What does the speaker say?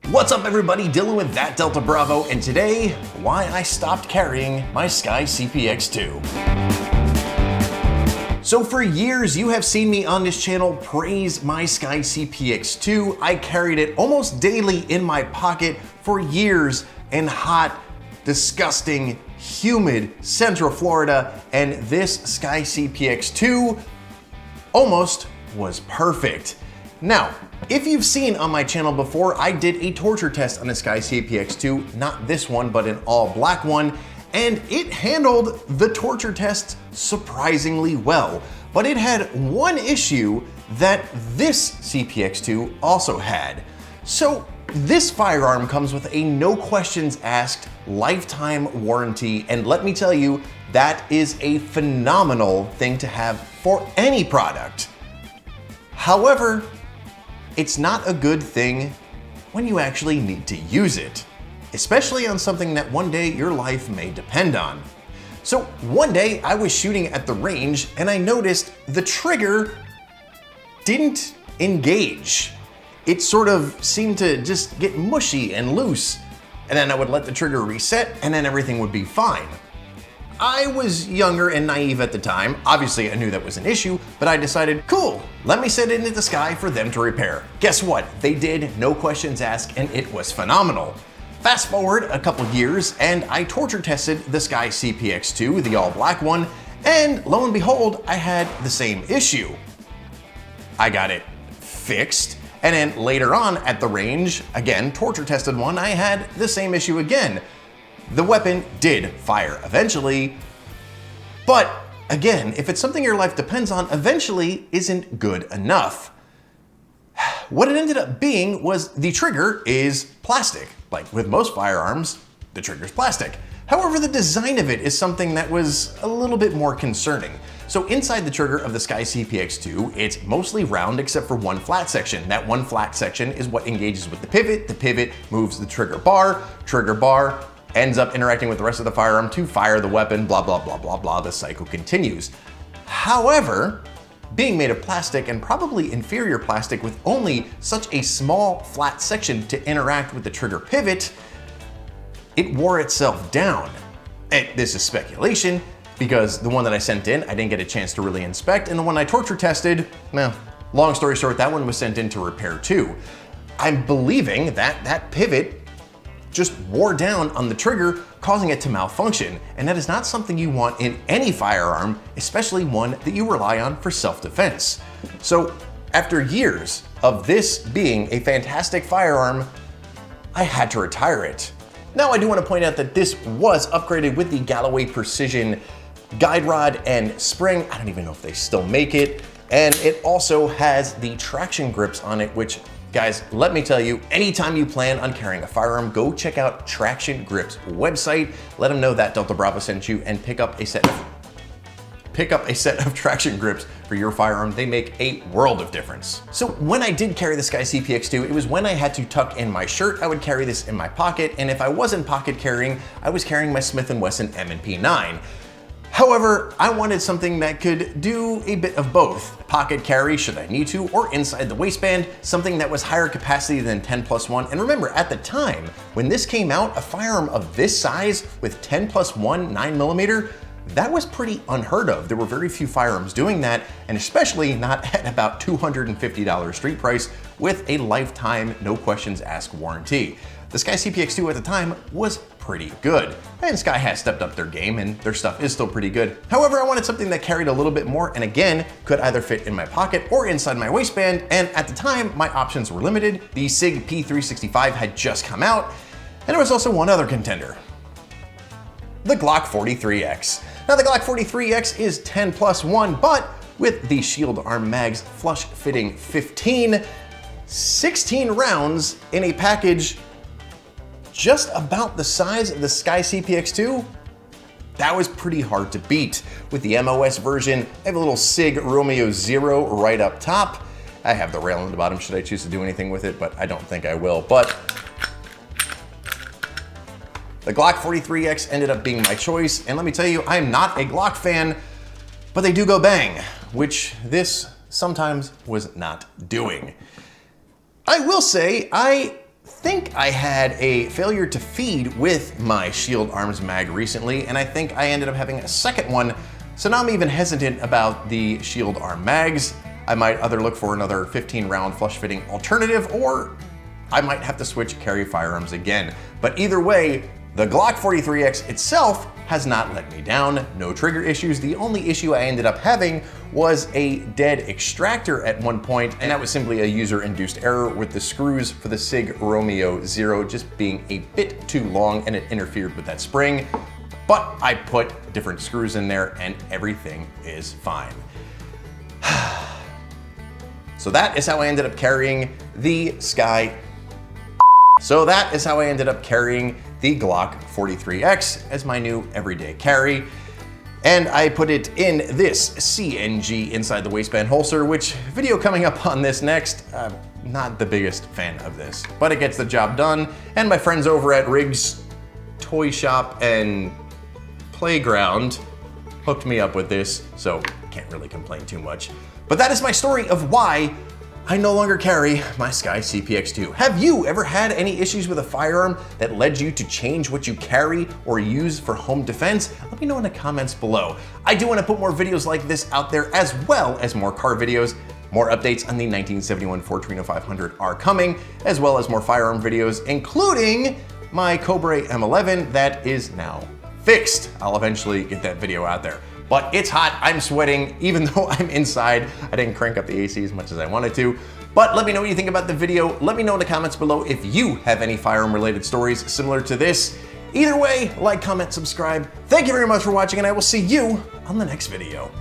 What's up everybody, Dylan with That Delta Bravo, and today, why I stopped carrying my SCCY CPX-2. So for years, you have seen me on this channel praise my SCCY CPX-2. I carried it almost daily in my pocket for years in hot, disgusting, humid Central Florida, and this SCCY CPX-2 almost was perfect. Now, if you've seen on my channel before, I did a torture test on the SCCY CPX-2, not this one, but an all black one, and it handled the torture test surprisingly well. But it had one issue that this CPX-2 also had. So this firearm comes with a no questions asked lifetime warranty, and let me tell you, that is a phenomenal thing to have for any product. However, it's not a good thing when you actually need to use it, especially on something that one day your life may depend on. So one day I was shooting at the range and I noticed the trigger didn't engage. It sort of seemed to just get mushy and loose, and then I would let the trigger reset and then everything would be fine. I was younger and naive at the time. Obviously I knew that was an issue, but I decided, cool, let me send it into the SCCY for them to repair. Guess what? They did, no questions asked, and it was phenomenal. Fast forward a couple years and I torture tested the SCCY CPX-2, the all black one, and lo and behold, I had the same issue. I got it fixed, and then later on at the range, again, torture tested one, I had the same issue again. The weapon did fire eventually, but again, if it's something your life depends on, eventually isn't good enough. What it ended up being was the trigger is plastic. Like with most firearms, the trigger's plastic. However, the design of it is something that was a little bit more concerning. So inside the trigger of the SCCY CPX-2, it's mostly round except for one flat section. That one flat section is what engages with the pivot moves the trigger bar ends up interacting with the rest of the firearm to fire the weapon, blah, blah, blah, blah, blah, the cycle continues. However, being made of plastic, and probably inferior plastic with only such a small flat section to interact with the trigger pivot, it wore itself down. And this is speculation, because the one that I sent in, I didn't get a chance to really inspect, and the one I torture tested, well, long story short, that one was sent in to repair too. I'm believing that that pivot just wore down on the trigger, causing it to malfunction, and that is not something you want in any firearm, especially one that you rely on for self-defense. So after years of this being a fantastic firearm, I had to retire it. Now I do want to point out that this was upgraded with the Galloway Precision guide rod and spring. I don't even know if they still make it. And it also has the traction grips on it, which, guys, let me tell you, anytime you plan on carrying a firearm, go check out Traction Grip's website. Let them know that Delta Bravo sent you and pick up a set of traction grips for your firearm. They make a world of difference. So when I did carry the SCCY CPX-2, it was when I had to tuck in my shirt, I would carry this in my pocket, and if I wasn't pocket carrying, I was carrying my Smith & Wesson M&P 9. However, I wanted something that could do a bit of both. Pocket carry should I need to, or inside the waistband, something that was higher capacity than 10+1. And remember, at the time, when this came out, a firearm of this size with 10+1 9mm, that was pretty unheard of. There were very few firearms doing that, and especially not at about $250 street price with a lifetime, no questions asked warranty. The SCCY CPX-2 at the time was pretty good, and SCCY has stepped up their game and their stuff is still pretty good. However, I wanted something that carried a little bit more and again, could either fit in my pocket or inside my waistband, and at the time, my options were limited. The SIG P365 had just come out, and there was also one other contender, the Glock 43X. Now the Glock 43X is 10+1, but with the shield arm mags flush fitting 16 rounds in a package just about the size of the SCCY CPX-2, that was pretty hard to beat. With the MOS version, I have a little SIG Romeo 0 right up top. I have the rail on the bottom should I choose to do anything with it, but I don't think I will. But the Glock 43X ended up being my choice, and let me tell you, I'm not a Glock fan, but they do go bang, which this sometimes was not doing. I will say, I think I had a failure to feed with my Shield Arms mag recently, and I think I ended up having a second one, so now I'm even hesitant about the Shield Arm mags. I might either look for another 15-round flush-fitting alternative, or I might have to switch carry firearms again. But either way, the Glock 43X itself has not let me down. No trigger issues. The only issue I ended up having was a dead extractor at one point, and that was simply a user-induced error with the screws for the SIG Romeo 0 just being a bit too long, and it interfered with that spring. But I put different screws in there and everything is fine. So that is how I ended up carrying the Glock 43X as my new everyday carry. And I put it in this CNG inside the waistband holster, which video coming up on this next. Not the biggest fan of this, but it gets the job done. And my friends over at Riggs Toy Shop and Playground hooked me up with this, so can't really complain too much. But that is my story of why I no longer carry my SCCY CPX-2. Have you ever had any issues with a firearm that led you to change what you carry or use for home defense? Let me know in the comments below. I do want to put more videos like this out there, as well as more car videos. More updates on the 1971 Fortrino 500 are coming, as well as more firearm videos, including my Cobra M11 that is now fixed. I'll eventually get that video out there. But it's hot, I'm sweating, even though I'm inside. I didn't crank up the AC as much as I wanted to. But let me know what you think about the video. Let me know in the comments below if you have any firearm related stories similar to this. Either way, like, comment, subscribe. Thank you very much for watching, and I will see you on the next video.